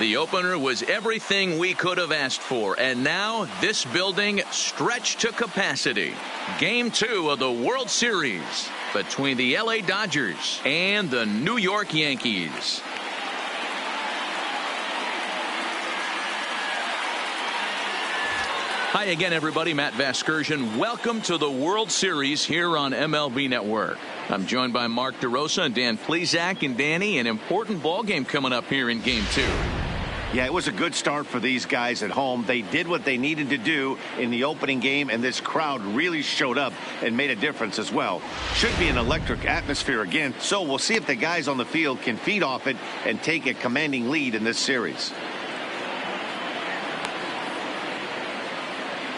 The opener was everything we could have asked for, and now this building stretched to capacity. Game 2 of the World Series between the LA Dodgers and the New York Yankees. Hi again, everybody. Matt Vasgersian. Welcome to the World Series here on MLB Network. I'm joined by Mark DeRosa and Dan Plesac. And Danny, an important ball game coming up here in Game 2. Yeah, it was a good start for these guys at home. They did what they needed to do in the opening game, and this crowd really showed up and made a difference as well. Should be an electric atmosphere again, so we'll see if the guys on the field can feed off it and take a commanding lead in this series.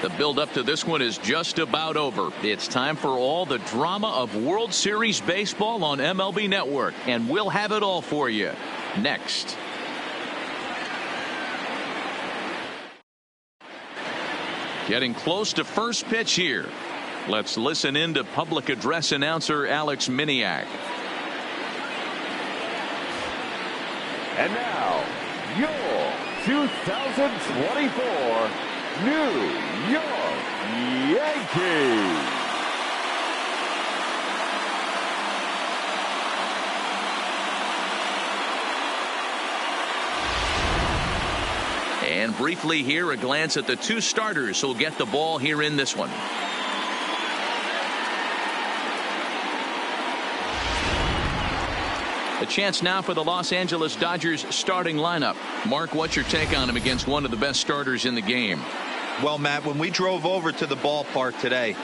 The build-up to this one is just about over. It's time for all the drama of World Series baseball on MLB Network, and we'll have it all for you next. Getting close to first pitch here. Let's listen in to public address announcer Alex Miniak. And now, your 2024 New York Yankees. And briefly here, a glance at the two starters who'll get the ball here in this one. A chance now for the Los Angeles Dodgers starting lineup. Mark, what's your take on him against one of the best starters in the game? Well, Matt, when we drove over to the ballpark today,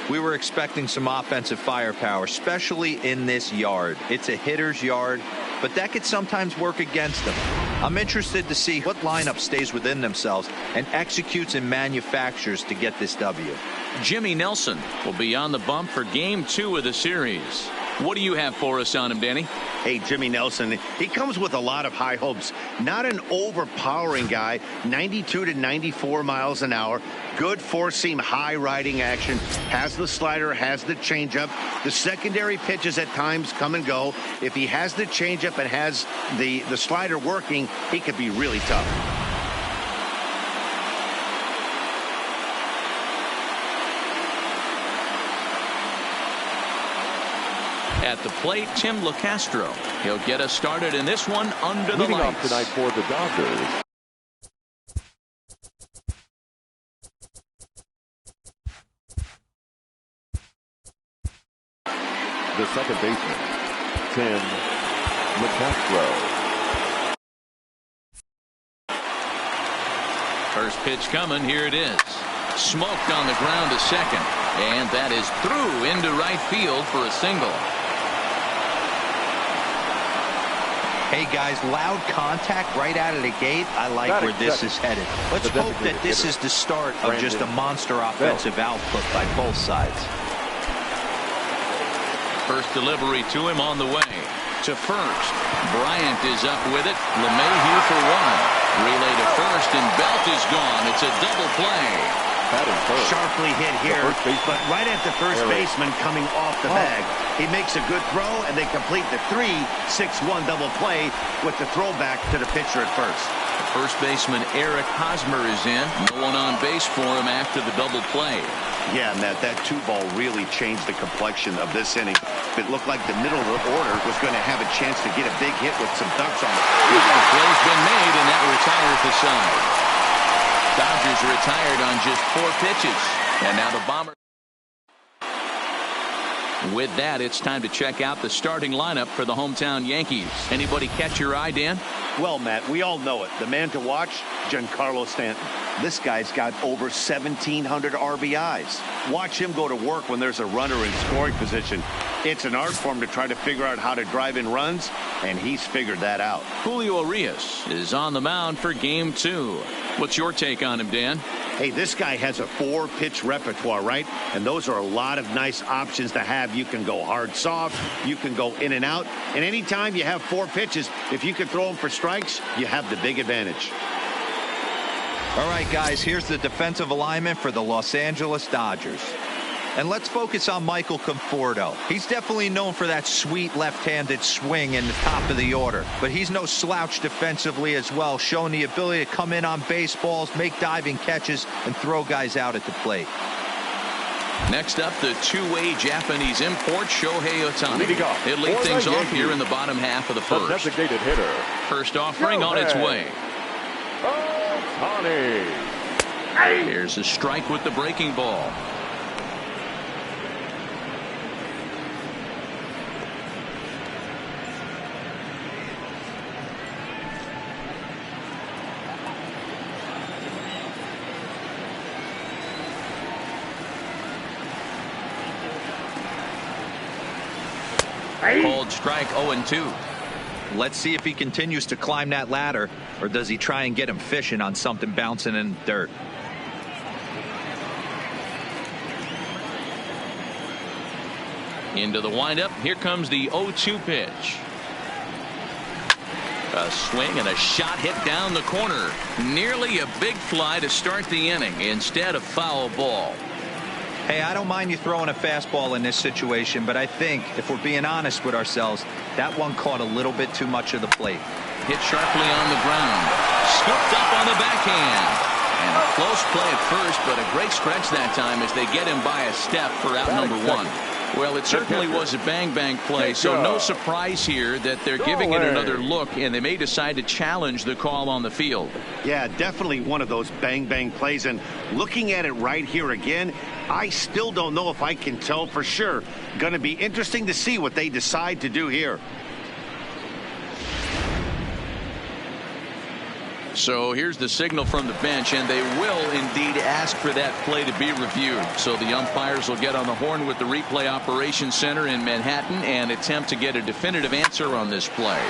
we were expecting some offensive firepower, especially in this yard. It's a hitter's yard, but that could sometimes work against them. I'm interested to see what lineup stays within themselves and executes and manufactures to get this W. Jimmy Nelson will be on the bump for Game 2 of the series. What do you have for us on him, Danny? Hey, Jimmy Nelson, he comes with a lot of high hopes. Not an overpowering guy, 92 to 94 miles an hour. Good four-seam high riding action. Has the slider, has the changeup. The secondary pitches at times come and go. If he has the changeup and has the slider working, he could be really tough. At the plate, Tim LeCastro. He'll get us started in this one under the lights. Leading off tonight for the Dodgers. The second baseman, Tim LeCastro. First pitch coming. Here it is. Smoked on the ground to second. And that is through into right field for a single. Hey, guys, loud contact right out of the gate. I like where this is headed. Let's hope that this is the start of just a monster offensive output by both sides. First delivery to him on the way. To first. Bryant is up with it. LeMahieu for one. Relay to first, and Belt is gone. It's a double play. Sharply hit here, but right at the first baseman coming off the bag. He makes a good throw, and they complete the 3-6-1 double play with the throwback to the pitcher at first. First baseman Eric Hosmer is in. No one on base for him after the double play. Yeah, Matt, that 2-ball really changed the complexion of this inning. It looked like the middle of the order was going to have a chance to get a big hit with some ducks on it. The play's been made, and that retires the side. Dodgers retired on just 4 pitches. And now the Bombers. With that, it's time to check out the starting lineup for the hometown Yankees. Anybody catch your eye, Dan? Well, Matt, we all know it. The man to watch, Giancarlo Stanton. This guy's got over 1,700 RBIs. Watch him go to work when there's a runner in scoring position. It's an art form to try to figure out how to drive in runs, and he's figured that out. Julio Urias is on the mound for Game 2. What's your take on him, Dan? Hey, this guy has a 4-pitch repertoire, right? And those are a lot of nice options to have. You can go hard, soft. You can go in and out. And anytime you have 4 pitches, if you can throw them for strikes, you have the big advantage. All right, guys, here's the defensive alignment for the Los Angeles Dodgers. And let's focus on Michael Conforto. He's definitely known for that sweet left-handed swing in the top of the order, but he's no slouch defensively as well, showing the ability to come in on baseballs, make diving catches, and throw guys out at the plate. Next up, the two-way Japanese import, Shohei Ohtani. Leading off He'll lead for things the off Yankees, here in the bottom half of the the first. designated hitter, First offering on its way. Ohtani. Here's a strike with the breaking ball. Called strike 0-2. Let's see if he continues to climb that ladder, or does he try and get him fishing on something bouncing in the dirt. Into the windup. Here comes the 0-2 pitch. A swing and a shot hit down the corner. Nearly a big fly to start the inning instead of foul ball. Hey, I don't mind you throwing a fastball in this situation, but I think if we're being honest with ourselves, that one caught a little bit too much of the plate. Hit sharply on the ground. Scooped up on the backhand. And a close play at first, but a great stretch that time as they get him by a step for out number one. Well, it certainly was a bang-bang play, so no surprise here that they're giving it another look, and they may decide to challenge the call on the field. Yeah, definitely one of those bang-bang plays, and looking at it right here again, I still don't know if I can tell for sure. Going to be interesting to see what they decide to do here. So here's the signal from the bench, and they will indeed ask for that play to be reviewed. So the umpires will get on the horn with the replay operations center in Manhattan and attempt to get a definitive answer on this play.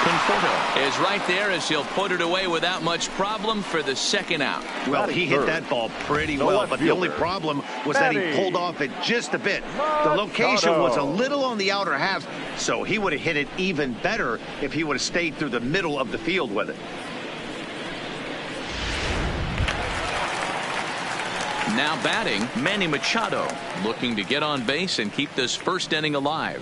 Conforto is right there as he'll put it away without much problem for the second out. Well, he hit that ball pretty well, but the only problem was that he pulled off it just a bit. The location was a little on the outer half, so he would have hit it even better if he would have stayed through the middle of the field with it. Now batting, Manny Machado, looking to get on base and keep this first inning alive.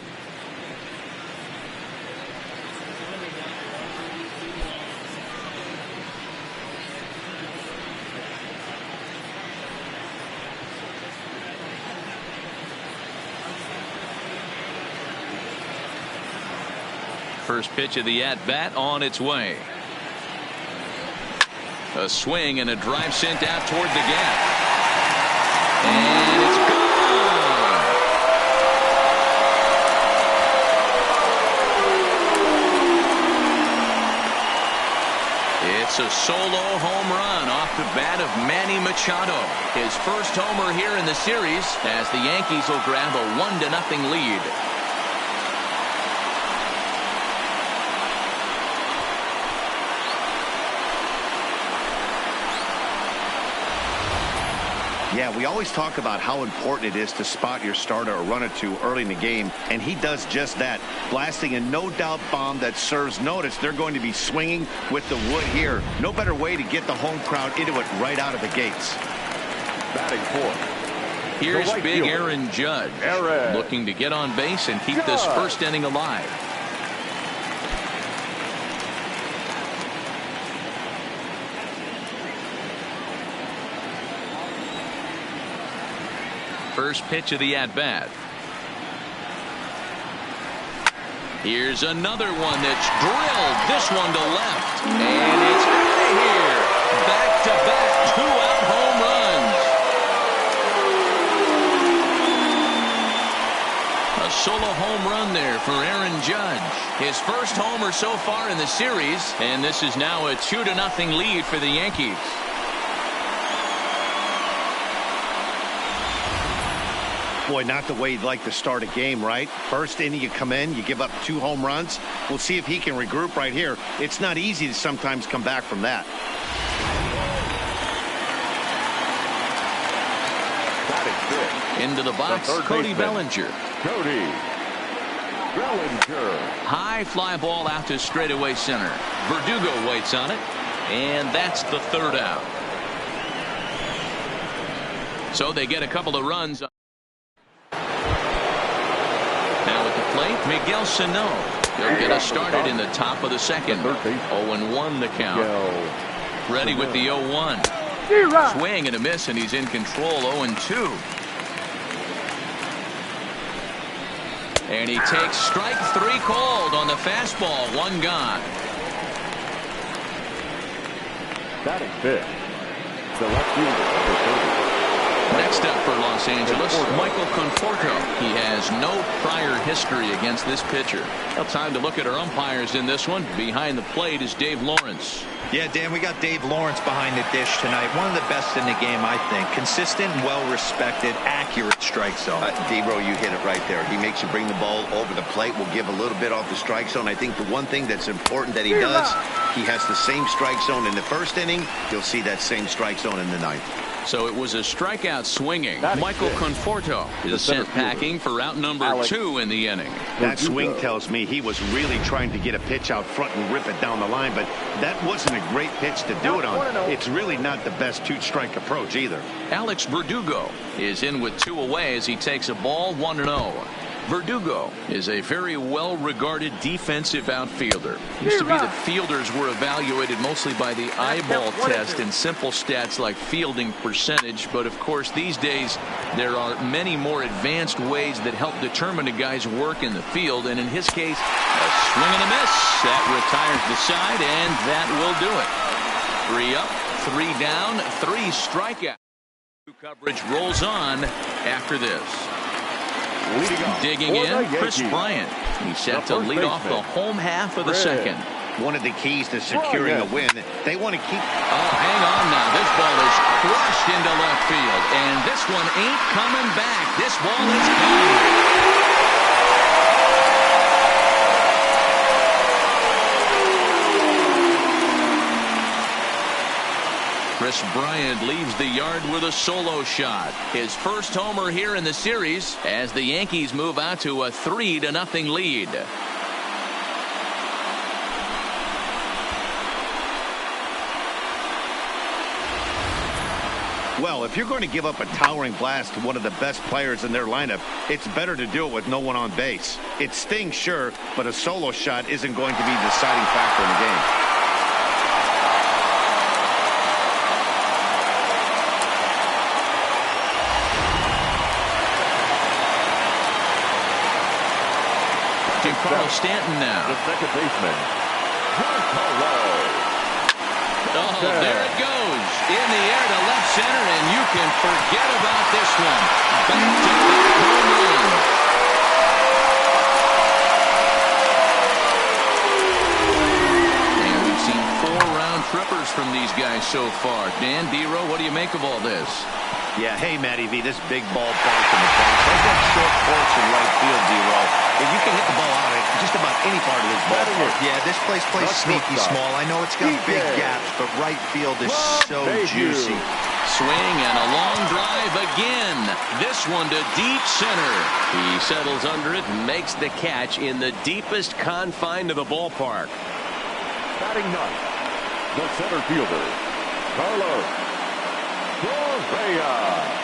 First pitch of the at-bat on its way. A swing and a drive sent out toward the gap. And it's gone. It's a solo home run off the bat of Manny Machado. His first homer here in the series as the Yankees will grab a 1-0 lead. Yeah, we always talk about how important it is to spot your starter or run it to early in the game, and he does just that, blasting a no-doubt bomb that serves notice. They're going to be swinging with the wood here. No better way to get the home crowd into it right out of the gates. Batting fourth. Here's right big fielder, Aaron Judge, Aaron looking to get on base and keep this first inning alive. First pitch of the at-bat. Here's another one that's drilled. This one to left. And it's out of here. Back-to-back two-out home runs. A solo home run there for Aaron Judge. His first homer so far in the series. And this is now a 2-0 lead for the Yankees. Boy, not the way you'd like to start a game, right? First inning, you come in, you give up 2 home runs. We'll see if he can regroup right here. It's not easy to sometimes come back from that. Into the box, Cody Bellinger. Cody Bellinger. High fly ball out to straightaway center. Verdugo waits on it, and that's the third out. So they get a couple of runs. Now at the plate, Miguel Sano. He'll get us started in the top of the second. 0-1 the count. Ready with the 0-1. Swing and a miss, and he's in control. 0-2. And he takes strike 3 called on the fastball. 1 gone. Batting fifth, the left fielder, number 30. Next up for Los Angeles, Michael Conforto. He has no prior history against this pitcher. Well, time to look at our umpires in this one. Behind the plate is Dave Lawrence. Yeah, Dan, we got Dave Lawrence behind the dish tonight. One of the best in the game, I think. Consistent, well-respected, accurate strike zone. D-Bro, you hit it right there. He makes you bring the ball over the plate. Will give a little bit off the strike zone. I think the one thing that's important that he does, he has the same strike zone in the first inning. You'll see that same strike zone in the ninth. So it was a strikeout swinging. Michael Conforto is sent packing for out number 2 in the inning. That swing tells me he was really trying to get a pitch out front and rip it down the line, but that wasn't a great pitch to do it on. It's really not the best 2-strike approach either. Alex Verdugo is in with 2 away as he takes a ball. 1-0. Verdugo is a very well-regarded defensive outfielder. Used to be that fielders were evaluated mostly by the eyeball test and simple stats like fielding percentage. But of course, these days there are many more advanced ways that help determine a guy's work in the field. And in his case, a swing and a miss. That retires the side, and that will do it. 3 up, 3 down, 3 strikeouts. Coverage rolls on after this. Digging in, Chris Bryant. He's set to lead off the home half of the second. One of the keys to securing a win, they want to keep... Oh, hang on now. This ball is crushed into left field, and this one ain't coming back. This ball is gone. Chris Bryant leaves the yard with a solo shot. His first homer here in the series as the Yankees move out to a 3-0 lead. Well, if you're going to give up a towering blast to one of the best players in their lineup, it's better to do it with no one on base. It stings, sure, but a solo shot isn't going to be the deciding factor in the game. Carlos Stanton now. The second baseman, Giancarlo. Oh, there it goes. In the air to left center, and you can forget about this one. Back-to-back home run. And we've seen 4 round trippers from these guys so far. Dan, D-Row, what do you make of all this? Yeah, hey, Matty V, this big ballpark in the Bronx. They've got short courts in right field, D-Row. If you can hit the ball out at just about any part of this ballpark. Yeah, this place plays sneaky small. I know it's got big gaps, but right field is so juicy. Swing and a long drive again. This one to deep center. He settles under it and makes the catch in the deepest confine of the ballpark. Batting ninth, the center fielder, Carlos Correa.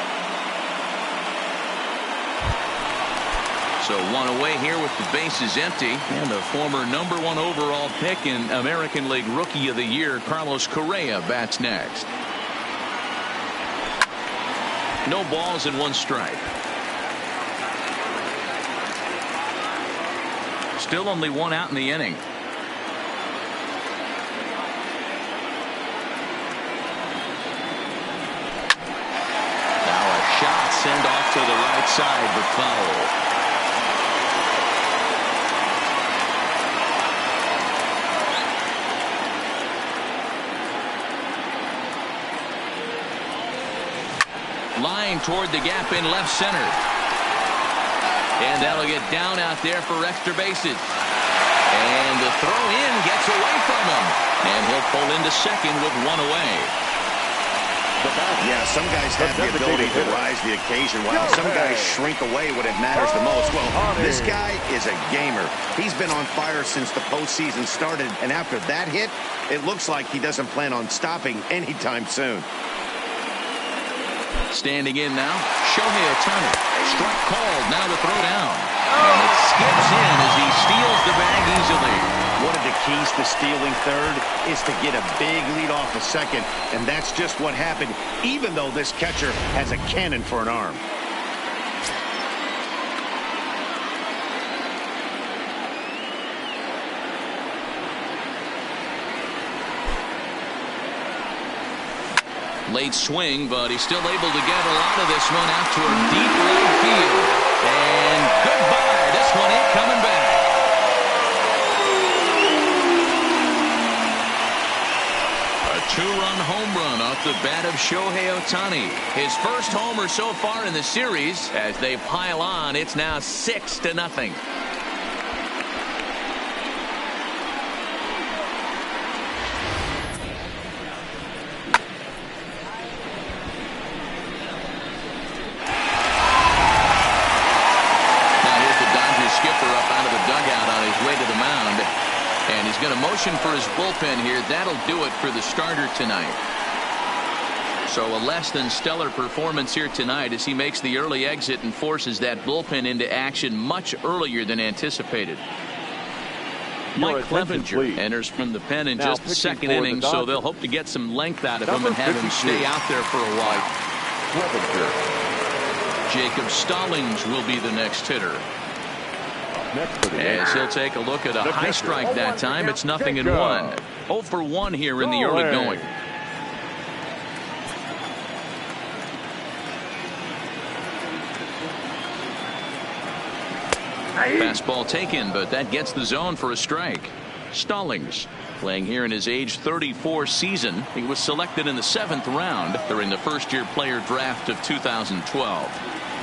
So 1 away here with the bases empty, and the former #1 overall pick in American League Rookie of the Year, Carlos Correa, bats next. No balls and 1 strike. Still only 1 out in the inning. Now a shot sent off to the right side, but foul. Line toward the gap in left center. And that'll get down out there for extra bases. And the throw in gets away from him. And he'll pull into second with 1 away. Yeah, some guys have the ability to rise the occasion while some guys shrink away when it matters the most. Well, this guy is a gamer. He's been on fire since the postseason started. And after that hit, it looks like he doesn't plan on stopping anytime soon. Standing in now, Shohei Ohtani. Strike called, now the throw down. And it skips in as he steals the bag easily. One of the keys to stealing third is to get a big lead off a second, and that's just what happened, even though this catcher has a cannon for an arm. Late swing, but he's still able to get a lot of this one out toward deep right field. And goodbye. This one ain't coming back. A two-run home run off the bat of Shohei Ohtani. His first homer so far in the series. As they pile on, it's now 6-0. Going to motion for his bullpen here. That'll do it for the starter tonight. So a less than stellar performance here tonight as he makes the early exit and forces that bullpen into action much earlier than anticipated. Mike Clevenger enters from the pen in just the second inning, so they'll hope to get some length out of him and have him stay out there for a while. Jacob Stallings will be the next hitter. As he'll take a look at a high strike that time. It's 0-1. 0 for 1 here in the early going. Fastball taken, but that gets the zone for a strike. Stallings playing here in his age 34 season. He was selected in the 7th round during the first-year player draft of 2012.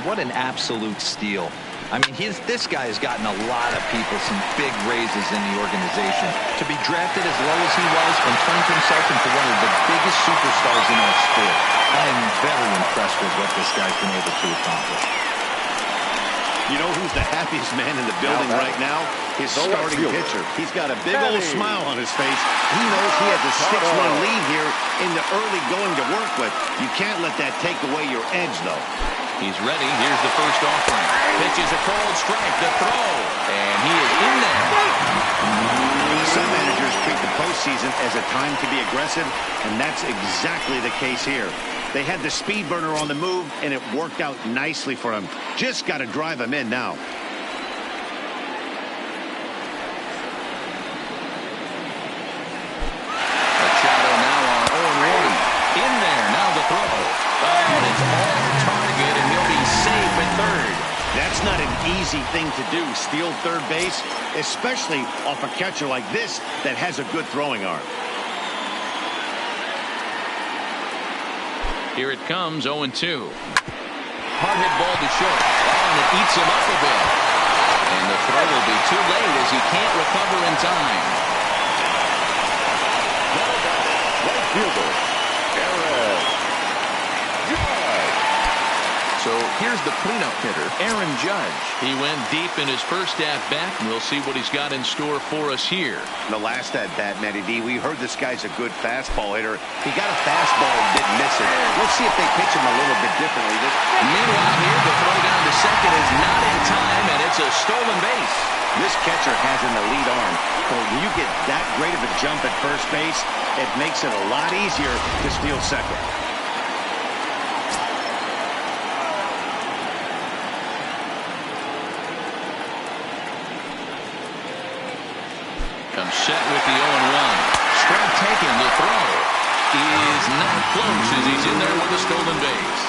What an absolute steal. I mean, this guy has gotten a lot of people some big raises in the organization. To be drafted as low as he was and turned himself into one of the biggest superstars in our sport. I am very impressed with what this guy's been able to accomplish. You know who's the happiest man in the building right now? His starting pitcher. He's got a big old smile on his face. He knows he has a 6-run lead here in the early going to work with. You can't let that take away your edge, though. He's ready. Here's the first offering. Pitches a cold strike. The throw. And he is in there. Some managers treat the postseason as a time to be aggressive, and that's exactly the case here. They had the speed burner on the move, and it worked out nicely for him. Just got to drive him in now. Machado now on 0-1. In there. Now the throw. And it's all target, and he'll be safe at third. That's not an easy thing to do, steal third base, especially off a catcher like this that has a good throwing arm. Here it comes, 0-2. Hard hit ball to short. And it eats him up a bit. And the throw will be too late as he can't recover in time. Right fielder, Aaron Judge. So here's the cleanup hitter, Aaron Judge. He went deep in his first at-bat, and we'll see what he's got in store for us here. The last at-bat, Matty D, we heard this guy's a good fastball hitter. He got a fastball and didn't miss it. Let's see if they pitch him a little bit differently. Meanwhile here, the throw down to second is not in time, and it's a stolen base. This catcher has an elite arm. So when you get that great of a jump at first base, it makes it a lot easier to steal second. Comes set with the 0-1. Strike taken. The throw is not close as he's in there with a stolen base.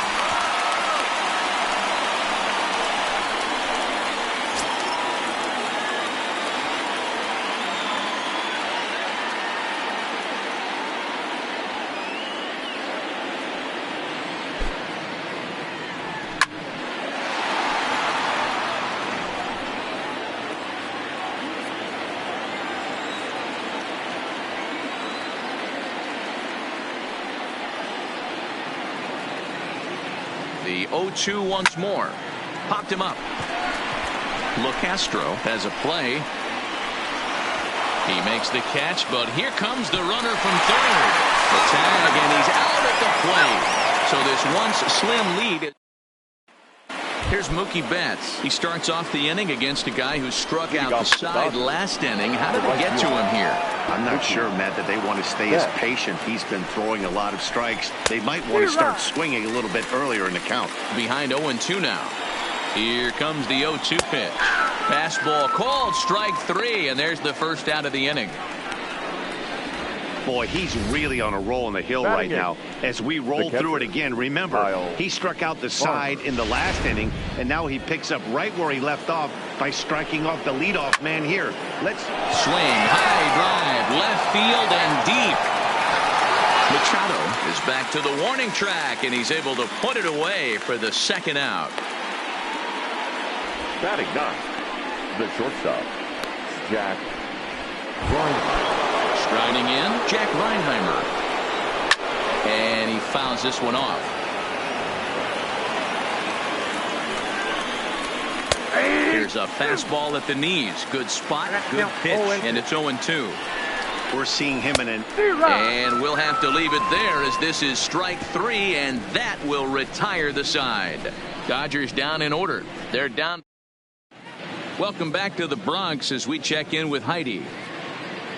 The 0-2 once more. Popped him up. LeCastro has a play. He makes the catch, but here comes the runner from third. The tag, and he's out at the plate. So this once slim lead. Here's Mookie Betts. He starts off the inning against a guy who struck out the side last inning. How did it get to him here? I'm not sure, Matt, that they want to stay as patient. He's been throwing a lot of strikes. They might want to start swinging a little bit earlier in the count. Behind 0-2 now. Here comes the 0-2 pitch. Fastball called, strike 3, and there's the first out of the inning. Boy, he's really on a roll in the hill right now. As we roll through it again, remember, he struck out the side in the last inning, and now he picks up right where he left off by striking off the leadoff man here. Let's swing, high drive, left field and deep. Machado is back to the warning track, and he's able to put it away for the second out. Batting ninth, the shortstop, Jack Reinheimer. Striding in, Jack Reinheimer. And he fouls this one off. Here's a fastball at the knees. Good spot, good pitch, and it's 0-2. We're seeing him in an... And we'll have to leave it there as this is strike 3, and that will retire the side. Dodgers down in order. They're down. Welcome back to the Bronx as we check in with Heidi.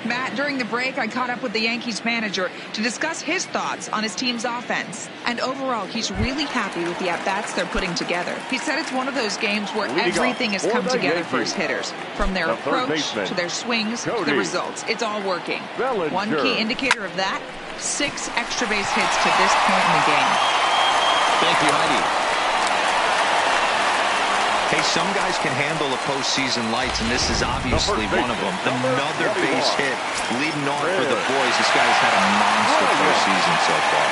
Matt, during the break, I caught up with the Yankees manager to discuss his thoughts on his team's offense. And overall, he's really happy with the at-bats they're putting together. He said it's one of those games where everything has come together for his hitters. From their approach to their swings to the results. It's all working. One key indicator of that, 6 extra base hits to this point in the game. Thank you, Heidi. Hey, some guys can handle the postseason lights, and this is obviously one of them. Another base hit leading off for the boys. This guy's had a monster postseason so far.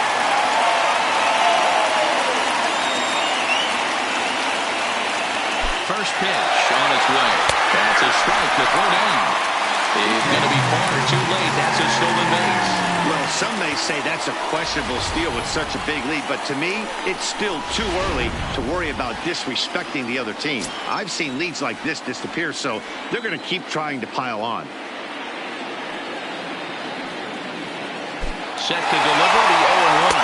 First pitch on its way. That's a strike to throw down. He's going to be far too late. That's a stolen base. Well, some may say that's a questionable steal with such a big lead, but to me, it's still too early to worry about disrespecting the other team. I've seen leads like this disappear, so they're going to keep trying to pile on. Set to deliver the 0-1.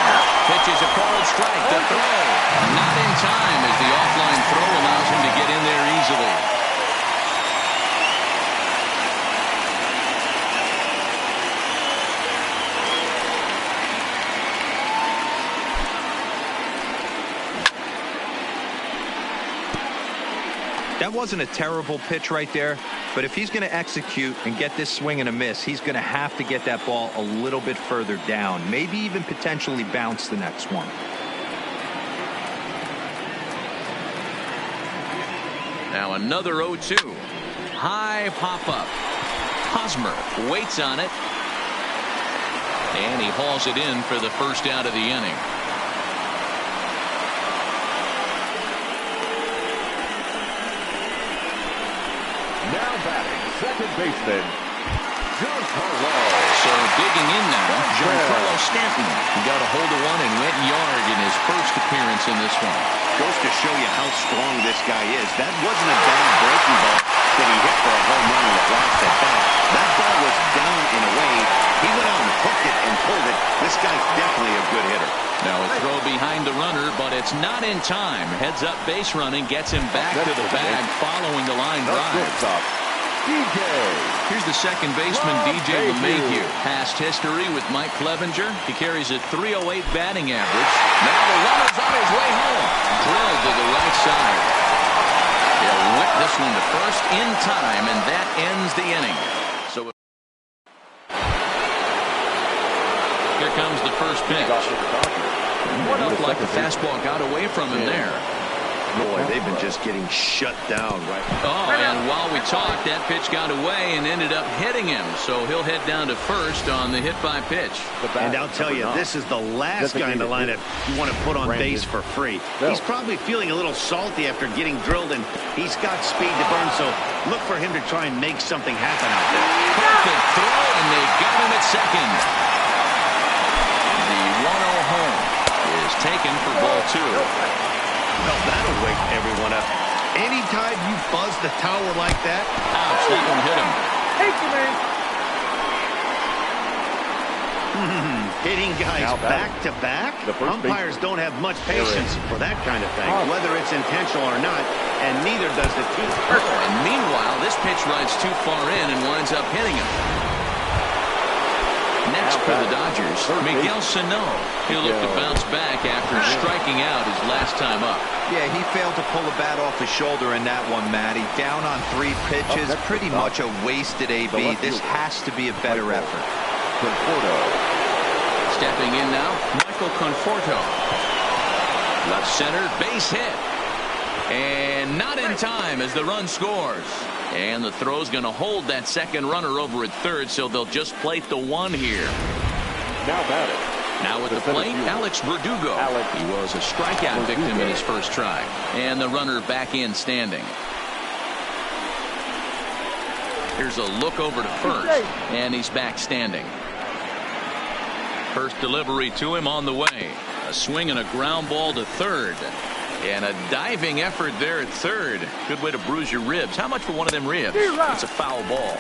Pitches a called strike. The throw. Not in time as the offline throw allows him to get in there easily. That wasn't a terrible pitch right there, but if he's going to execute and get this swing and a miss, he's going to have to get that ball a little bit further down, maybe even potentially bounce the next one. Now another 0-2. High pop-up. Hosmer waits on it, and he hauls it in for the first out of the inning. Now batting, second baseman, Giancarlo. So digging in now, Giancarlo Stanton. He got a hold of one and went yard in his first appearance in this one. Goes to show you how strong this guy is. That wasn't a bad breaking ball that he hit for a home run in the last at bat. That ball was down in a way. He went out and hooked it and pulled it. This guy's definitely a good hitter. Now a throw behind the runner, but it's not in time. Heads up base running, gets him back to the bag following the line drive. DJ. Here's the second baseman, DJ LeMahieu. Past history with Mike Clevenger. He carries a .308 batting average. Now the runner's on his way home. Drilled to the right side. He'll whip this one to first in time, and that ends the inning. So here comes the first pitch. It looked like the fastball got away from him there. Boy, they've been just getting shut down right now. Oh, and while we talked, that pitch got away and ended up hitting him. So he'll head down to first on the hit by pitch. And I'll tell you, this is the last guy in the lineup you want to put on base for free. He's probably feeling a little salty after getting drilled, and he's got speed to burn, so look for him to try and make something happen out there. Perfect throw, and they got him at second. The 1-0 home is taken for ball 2. Well, that'll wake everyone up. Anytime you buzz the tower like that. Ouch, that one hit him. Hitting guys Now back to back? the first Umpires baseman. don't have much patience for that kind of thing, whether it's intentional or not, and neither does the team. And meanwhile, this pitch rides too far in and winds up hitting him. Next for the Dodgers, Miguel Sano. He'll look to bounce back after striking out his last time up. Yeah, he failed to pull the bat off his shoulder in that one, Matty. Down on 3 pitches, pretty much a wasted AB. This has to be a better effort. Conforto. Stepping in now, Michael Conforto. Left center, base hit. And not in time as the run scores. And the throw's going to hold that second runner over at third, so they'll just plate the 1 here. Now batting. Now at the plate, Alex Verdugo. He was a strikeout victim in his first try. And the runner back in standing. Here's a look over to first. And he's back standing. First delivery to him on the way. A swing and a ground ball to third. And a diving effort there at third. Good way to bruise your ribs. How much for one of them ribs? It's a foul ball.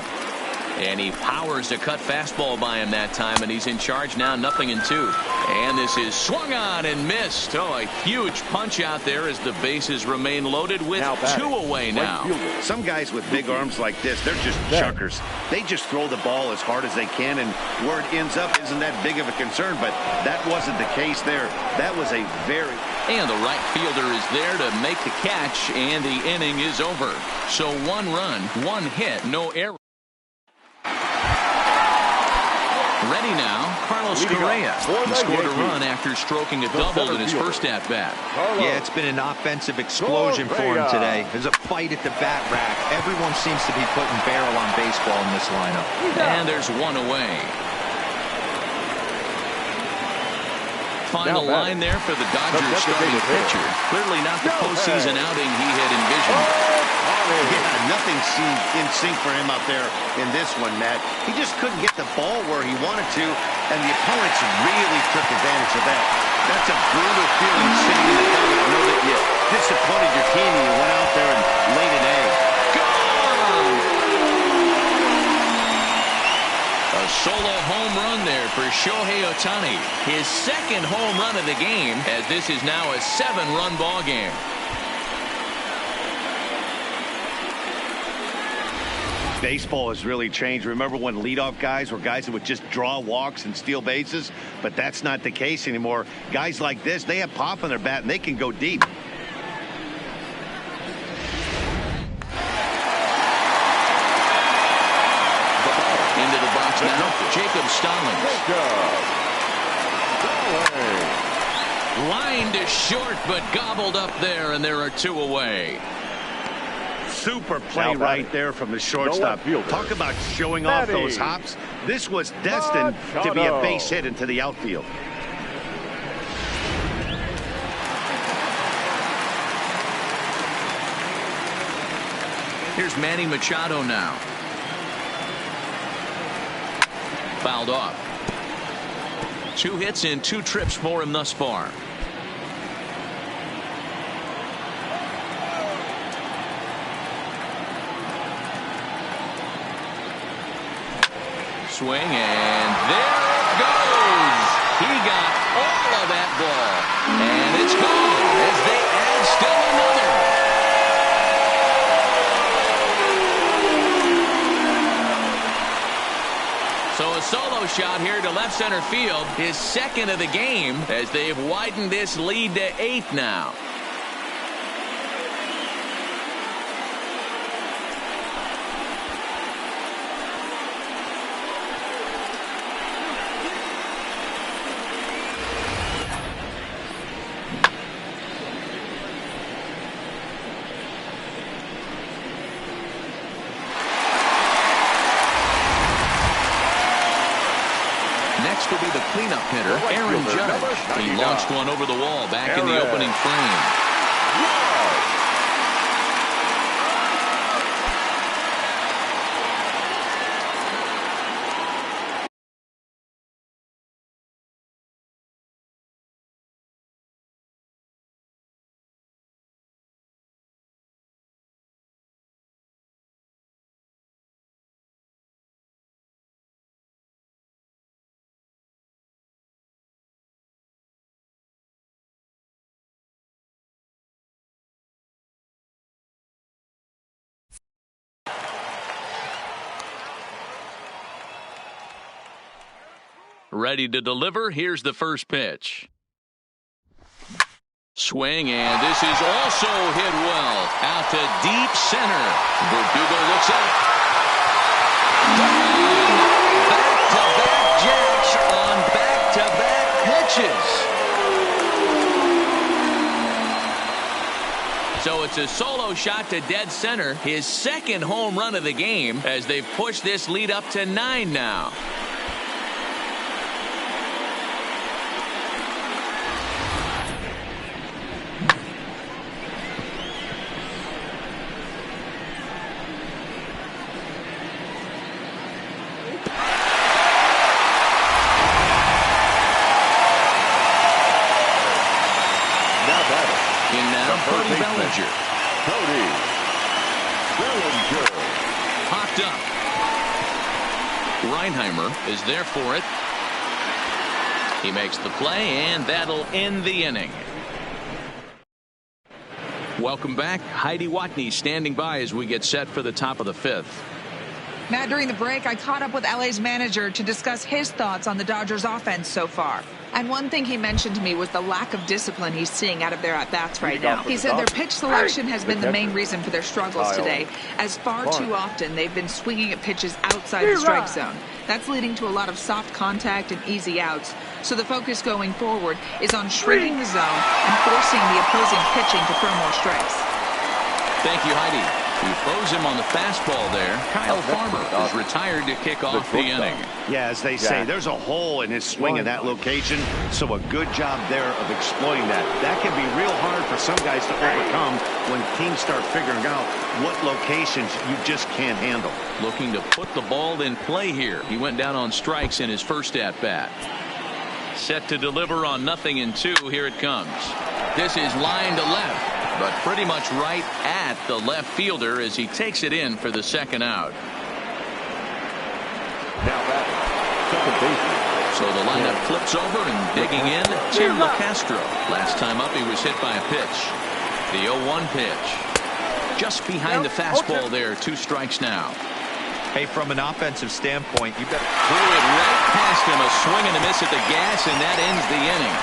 And he powers a cut fastball by him that time, and he's in charge now, 0-2. And this is swung on and missed. Oh, a huge punch out there as the bases remain loaded with 2 away now. Some guys with big arms like this, they're just chuckers. They just throw the ball as hard as they can, and where it ends up isn't that big of a concern, but that wasn't the case there. That was a very... And the right fielder is there to make the catch, and the inning is over. So 1 run, 1 hit, no error. Ready now, Carlos Correa. He scored a run after stroking a double in his first at-bat. Yeah, it's been an offensive explosion for him today. There's a fight at the bat rack. Everyone seems to be putting barrel on baseball in this lineup. And there's 1 away. Final line there for the Dodgers starting pitcher. Clearly not the postseason outing he had envisioned. Yeah, nothing seemed in sync for him out there in this one, Matt. He just couldn't get the ball where he wanted to, and the opponents really took advantage of that. That's a brutal feeling sitting in the dugout to know that you disappointed your team and you went out there and laid an egg. Gone! A solo home run there for Shohei Ohtani. His second home run of the game, as this is now a 7-run ball game. Baseball has really changed. Remember when leadoff guys were guys that would just draw walks and steal bases? But that's not the case anymore. Guys like this, they have pop on their bat and they can go deep. Into the box now, Jacob Stallings. Line to short, but gobbled up there, and there are 2 away. Super play right there from the shortstop. Talk about showing off those hops. This was destined to be a base hit into the outfield. Here's Manny Machado now. Fouled off. 2 hits and 2 trips for him thus far. Swing, and there it goes. He got all of that ball, and it's gone as they add still another. So a solo shot here to left center field, his second of the game, as they've widened this lead to 8 now. Next will be the cleanup hitter, Aaron Judge. He launched one over the wall back in the opening frame. Ready to deliver. Here's the first pitch. Swing, and this is also hit well. Out to deep center. Verdugo looks up. Back-to-back jacks on back-to-back pitches. So it's a solo shot to dead center. His second home run of the game as they've pushed this lead up to 9 now. Popped up. Reinheimer is there for it. He makes the play, and that'll end the inning. Welcome back. Heidi Watney standing by as we get set for the top of the 5th. Matt, during the break, I caught up with LA's manager to discuss his thoughts on the Dodgers offense so far. And one thing he mentioned to me was the lack of discipline he's seeing out of their at-bats right now. He said their pitch selection has been the main reason for their struggles today, as far too often they've been swinging at pitches outside the strike zone. That's leading to a lot of soft contact and easy outs. So the focus going forward is on shrinking the zone and forcing the opposing pitching to throw more strikes. Thank you, Heidi. He throws him on the fastball there. Kyle Farmer is retired to kick off the inning. Yeah, as they say, there's a hole in his swing in that location, so a good job there of exploiting that. That can be real hard for some guys to overcome when teams start figuring out what locations you just can't handle. Looking to put the ball in play here. He went down on strikes in his first at-bat. Set to deliver on 0-2. Here it comes. This is line to left, but pretty much right at the left fielder as he takes it in for the second out. Now batting, second baseman. So the lineup flips over and digging in, Tim LaCastro. Last time up he was hit by a pitch. The 0-1 pitch. Just behind the fastball there. 2 strikes now. Hey, from an offensive standpoint, you better threw it right past him. A swing and a miss at the gas, and that ends the inning.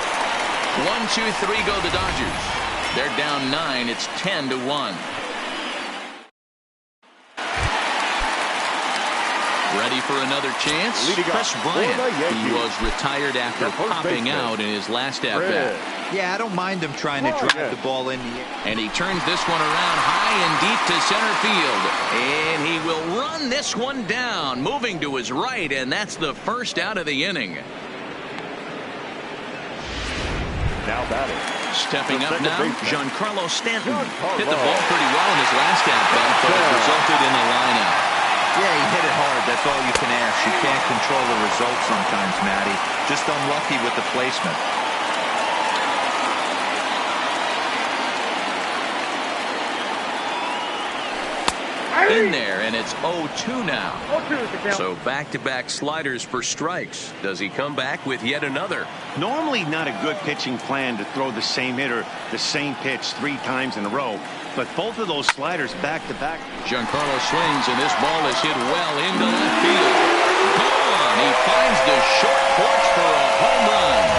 1-2-3 go the Dodgers. They're down 9. It's 10-1. Ready for another chance? Chris Bryant. He was retired after popping out in his last at-bat. Yeah, I don't mind him trying to drive the ball in the air. And he turns this one around high and deep to center field. And he will run this one down, moving to his right, and that's the first out of the inning. Now batting. Stepping up now, Giancarlo Stanton. Hit the ball pretty well in his last at-bat, but it resulted in a lineup. Yeah, he hit it hard. That's all you can ask. You can't control the result sometimes, Matty. Just unlucky with the placement. In there, and it's 0-2 now. So back-to-back sliders for strikes. Does he come back with yet another? Normally not a good pitching plan to throw the same hitter, the same pitch 3 times in a row. But both of those sliders back-to-back. Giancarlo swings, and this ball is hit well into left field. Gone! He finds the short porch for a home run.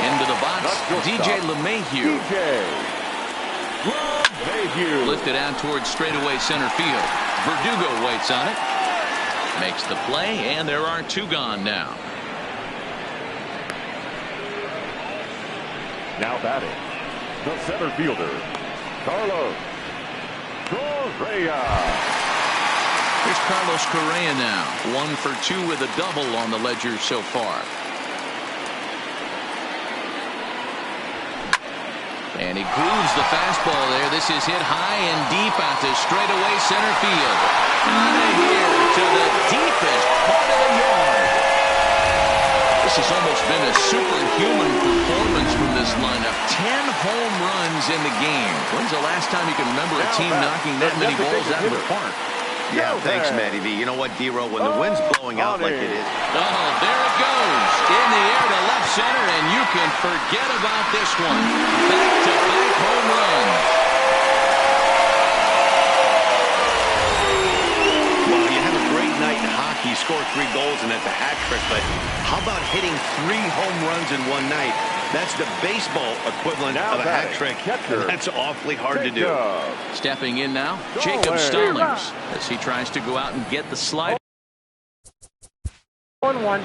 Into the box, DJ LeMahieu. Lifted out towards straightaway center field. Verdugo waits on it. Makes the play, and there are 2 gone now. Now batting, the center fielder, Carlos Correa. Here's Carlos Correa now. 1 for 2 with a double on the ledger so far. And he grooves the fastball there. This is hit high and deep out to straightaway center field. Out of here to the deepest part of the yard. This has almost been a superhuman performance from this lineup. 10 home runs in the game. When's the last time you can remember a team knocking that many balls out of the park? Yeah, thanks, Matty V. You know what, D-Row, when the wind's blowing out like it is. Oh, there it goes. In the air to left center, and you can forget about this one. Back-to-back home runs. Well, you have a great night in hockey. You score 3 goals and that's a hat trick, but how about hitting 3 home runs in one night? That's the baseball equivalent of a hat trick, and that's awfully hard to do. Stepping in now, Jacob Stallings, as he tries to go out and get the slide. 1-1.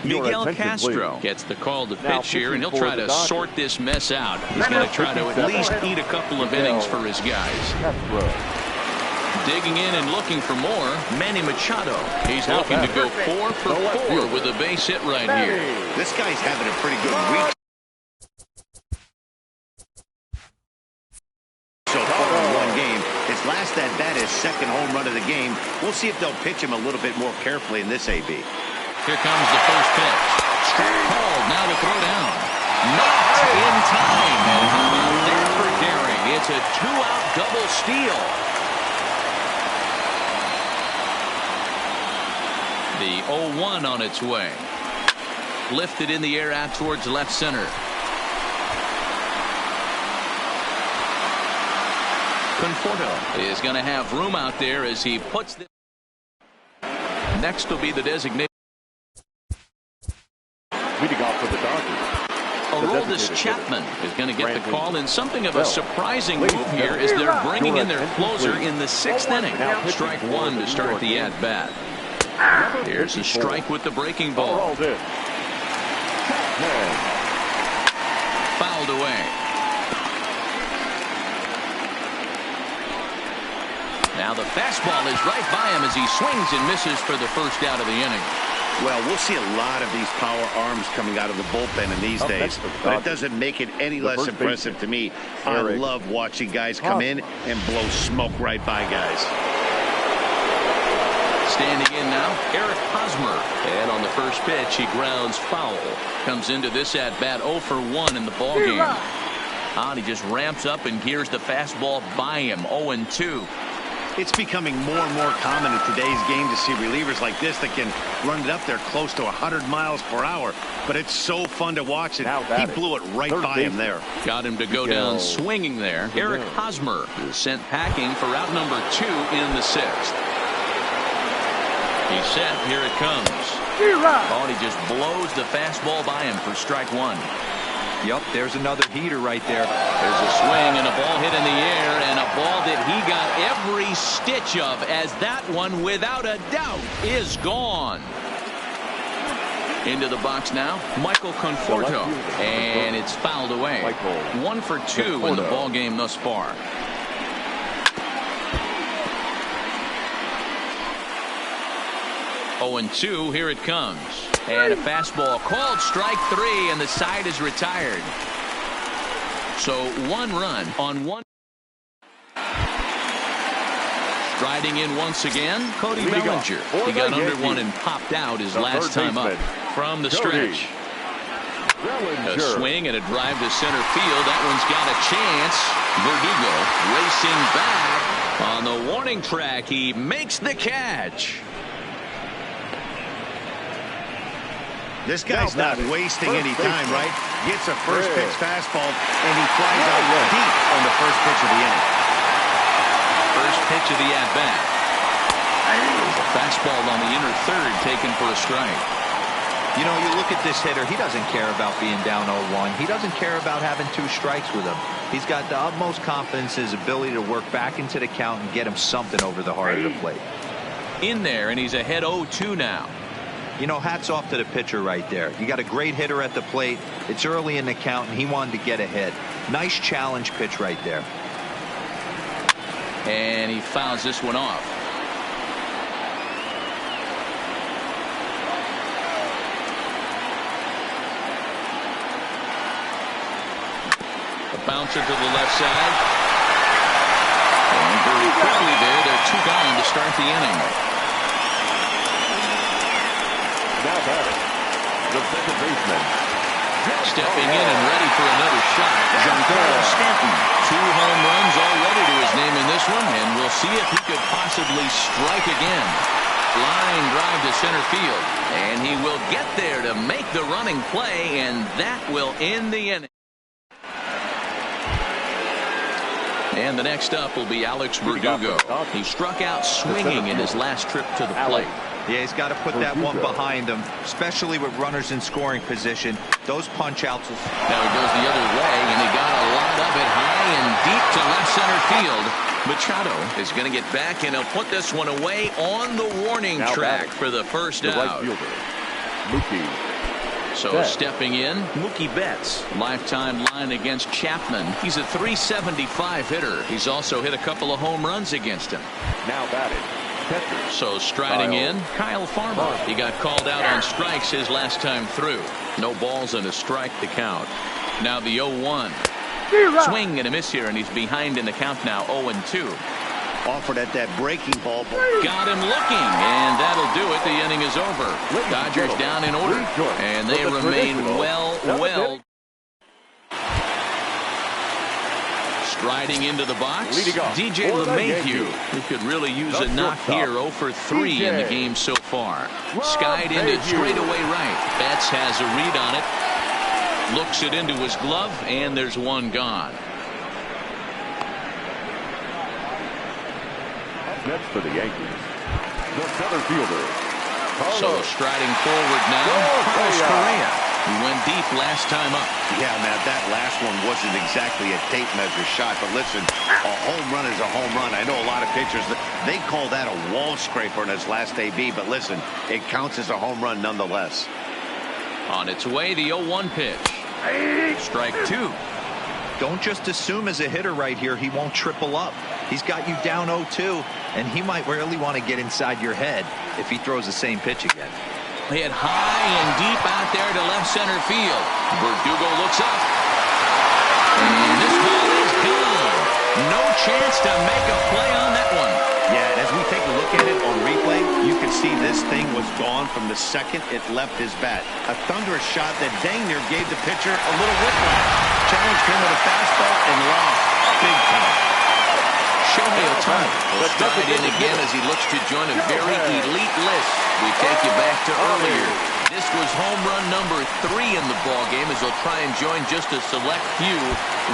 Miguel Castro gets the call to pitch here, and he'll try to sort this mess out. He's going to try to at least eat a couple of innings for his guys. Digging in and looking for more, Manny Machado. He's looking to go 4 for 4 with a base hit right here. This guy's having a pretty good week so far in one game. His last at bat, his second home run of the game. We'll see if they'll pitch him a little bit more carefully in this AB. Here comes the first pitch. Strike called, now to throw down. Not in time. And how about that for Gary? It's a 2-out double steal. The 0-1 on its way. Lifted in the air out towards left center. Conforto is going to have room out there as he puts this. Next will be the designated. Leading off for the Dodgers. Aroldis Chapman is going to get the call in something of a surprising move here as they're bringing in their closer in the 6th inning. Strike 1 to start the at-bat. Here's a strike with the breaking ball. Fouled away. Now the fastball is right by him as he swings and misses for the first out of the inning. Well, we'll see a lot of these power arms coming out of the bullpen in these days, but it doesn't make it any less impressive to me. I love watching guys come in and blow smoke right by guys. Standing in now, Eric Hosmer. And on the first pitch, he grounds foul. Comes into this at-bat 0 for 1 in the ballgame. And he just ramps up and hears the fastball by him, 0-2. It's becoming more and more common in today's game to see relievers like this that can run it up there close to 100 miles per hour. But it's so fun to watch it. He blew it right by him there. Got him to go down swinging there. Eric Hosmer is sent packing for out number 2 in the 6th. He's set. Here it comes. Oh, he just blows the fastball by him for strike 1. Yep, there's another heater right there. There's a swing and a ball hit in the air, and a ball that he got every stitch of, as that one, without a doubt, is gone. Into the box now, Michael Conforto, and it's fouled away. 1 for 2 in the ball game thus far. Oh, and 2, here it comes. And a fastball called strike 3, and the side is retired. So 1 run on 1. Striding in once again, Cody Bellinger. He got under one and popped out his last time up. From the stretch. A swing and a drive to center field. That one's got a chance. Verdugo racing back on the warning track. He makes the catch. This guy's not wasting any time, right? Gets a first pitch fastball, and he flies out deep on the first pitch of the inning. First pitch of the at-bat. There's a fastball on the inner third taken for a strike. You know, you look at this hitter, he doesn't care about being down 0-1. He doesn't care about having 2 strikes with him. He's got the utmost confidence in his ability to work back into the count and get him something over the heart of the plate. In there, and he's ahead 0-2 now. You know, hats off to the pitcher right there. You got a great hitter at the plate. It's early in the count, and he wanted to get a hit. Nice challenge pitch right there. And he fouls this one off. A bouncer to the left side. And very quickly there, they're 2 down to start the inning. Now batting, the second baseman, Stepping in and ready for another shot, Giancarlo Stanton. 2 home runs already to his name in this one, and we'll see if he could possibly strike again. Line drive to center field, and he will get there to make the running play, and that will end the inning. And the next up will be Alex Verdugo. He struck out swinging in his last trip to the plate. Yeah, he's got to put that one behind him, especially with runners in scoring position. Those punch outs. Now he goes the other way, and he got a lot of it high and deep to left center field. Machado is going to get back, and he'll put this one away on the warning track for the first out. Right fielder, Mookie. So stepping in, Mookie Betts. Lifetime line against Chapman. He's a .375 hitter. He's also hit a couple of home runs against him. Now batted, catcher. So striding in, Kyle Farmer. He got called out on strikes his last time through. No balls and a strike to count. Now the 0-1. Swing and a miss here, and he's behind in the count now, 0-2. Offered at that breaking ball. Got him looking, and that'll do it. The inning is over. Dodgers down in order, and they remain well. Striding into the box, DJ LeMahieu, who could really use a knock here. 0 for 3 in the game so far. Skied into straightaway right. Betts has a read on it. Looks it into his glove, and there's one gone. Next for the Yankees, the center fielder. So striding forward now, Carlos Correa. He went deep last time up. Yeah, man, that last one wasn't exactly a tape measure shot, but listen, a home run is a home run. I know a lot of pitchers, they call that a wall scraper in his last AB, but listen, it counts as a home run nonetheless. On its way, the 0-1 pitch. Strike 2. Don't just assume as a hitter right here he won't triple up. He's got you down 0-2, and he might really want to get inside your head if he throws the same pitch again. Hit high and deep out there to left center field. Verdugo looks up. And this ball is gone. No chance to make a play on that one. Yeah, and as we take a look at it on replay, you can see this thing was gone from the second it left his bat. A thunderous shot that dang near gave the pitcher a little whiplash. Challenged him with a fastball and lost big time. Shohei Ohtani will stride in again as he looks to join a very elite list. We take you back to earlier. This was home run number 3 in the ballgame as he'll try and join just a select few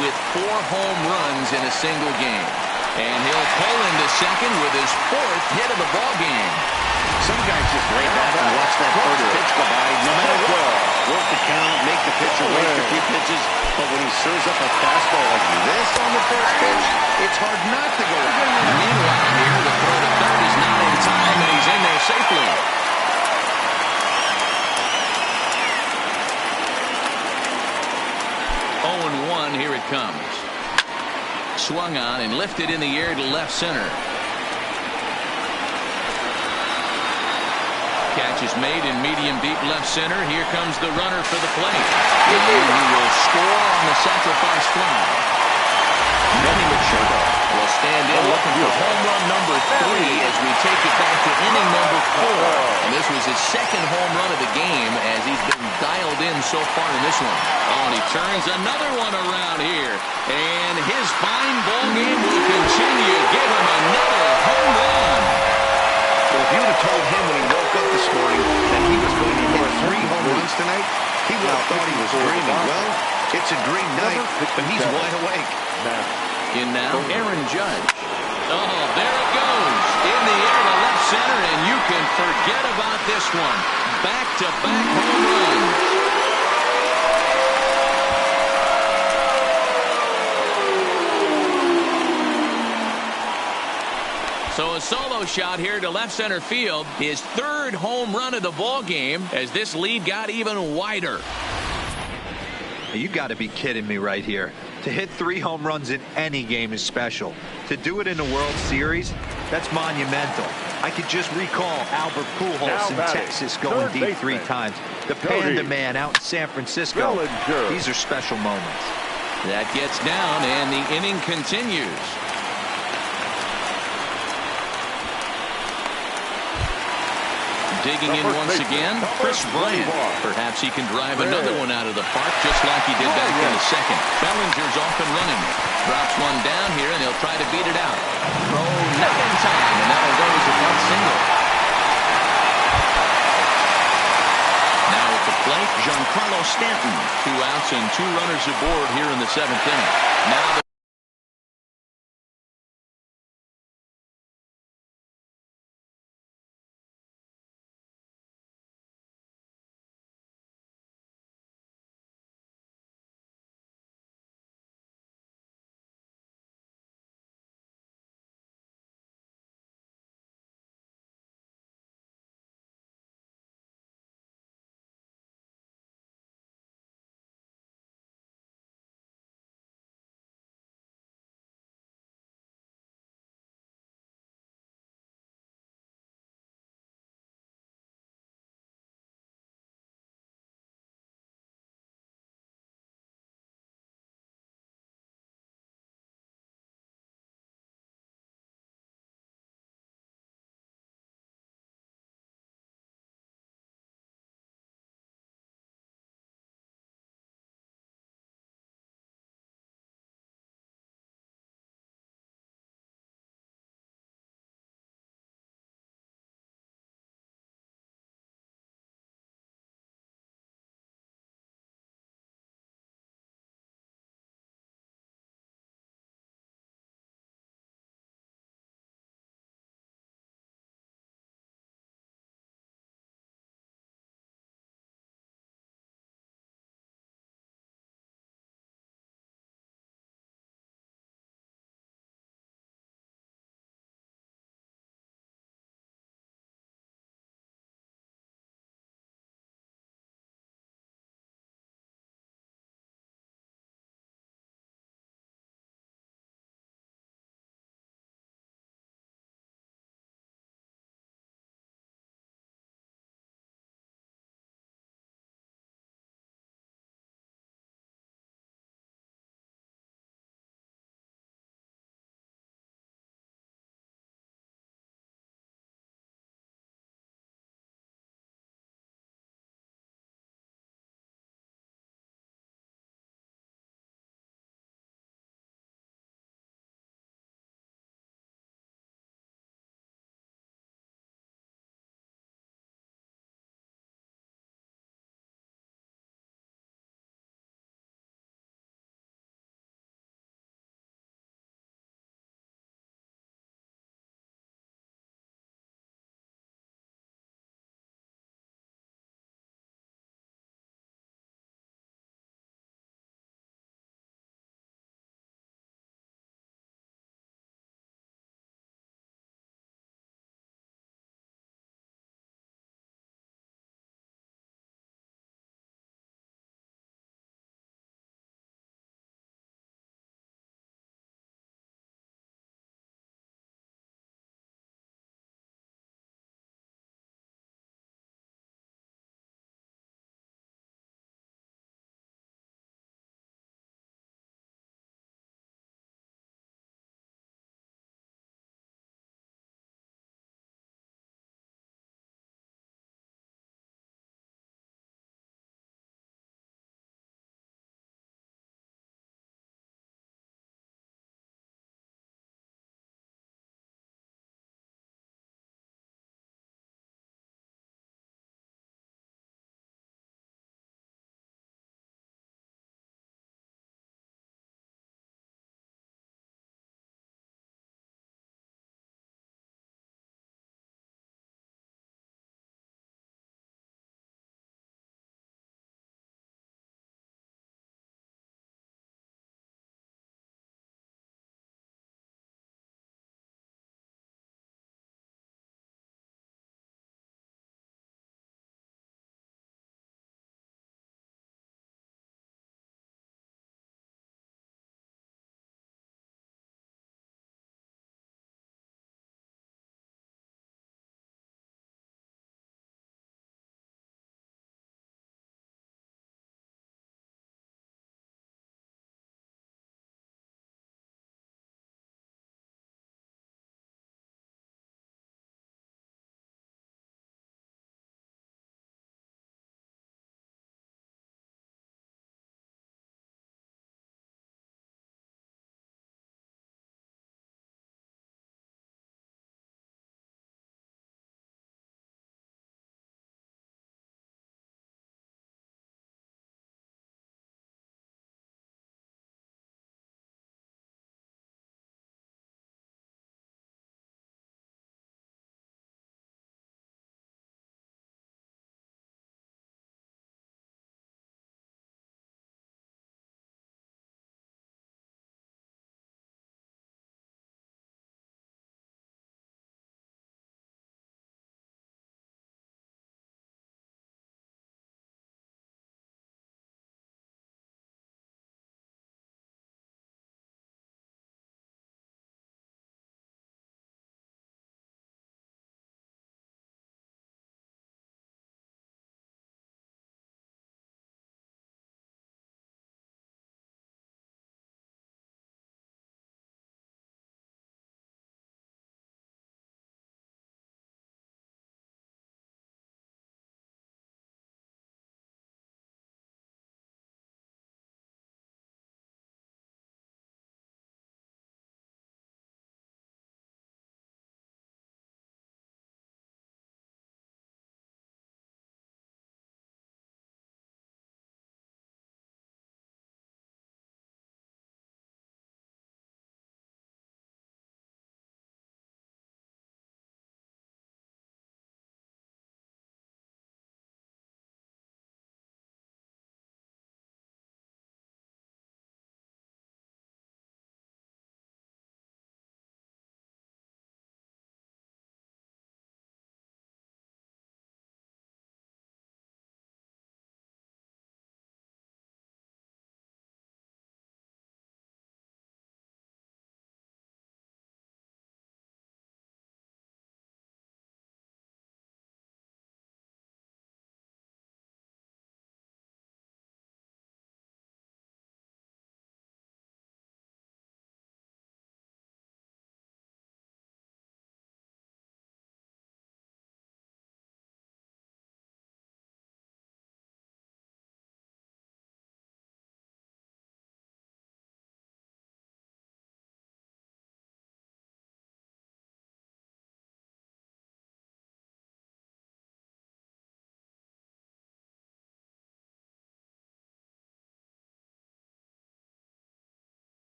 with 4 home runs in a single game. And he'll pull into second with his 4th hit of the ballgame. Some guys just lay back and watch that first pitch go by, no matter what. Work the count, make the pitcher wait a few pitches, but when he serves up a fastball like this on the first pitch, it's hard not to go out. Meanwhile, here the throw to third is not in time, and he's in there safely. Oh, 1, here it comes. Swung on and lifted in the air to left center. Catch is made in medium deep left center. Here comes the runner for the plate. And he will score on the sacrifice fly. Manny Machado will stand in looking for home run number 3 as we take it back to inning number 4. And this was his 2nd home run of the game as he's been dialed in so far in this one. Oh, and he turns another one around here. And his fine ball game will continue. Give him another home run. Well, if you would have told him when he woke up this morning that he was going to hit 3 home runs tonight, he would have thought he was dreaming. Well, it's a dream night, but he's wide awake. In now, Aaron Judge. Oh, there it goes. In the air to left center, and you can forget about this one. Back-to-back home runs. So a solo shot here to left center field. His 3rd home run of the ball game as this lead got even wider. You got to be kidding me right here. To hit 3 home runs in any game is special. To do it in the World Series, that's monumental. I could just recall Albert Pujols in Texas going deep 3 times. The Panda Man out in San Francisco. These are special moments. That gets down, and the inning continues. Digging in once again, Chris Bryant. Perhaps he can drive another one out of the park just like he did back in the second. Bellinger's off and running. Drops one down here, and he'll try to beat it out. Throw not in time, and that'll go as a bunt single. Now at the plate, Giancarlo Stanton. 2 outs and 2 runners aboard here in the 7th inning. Now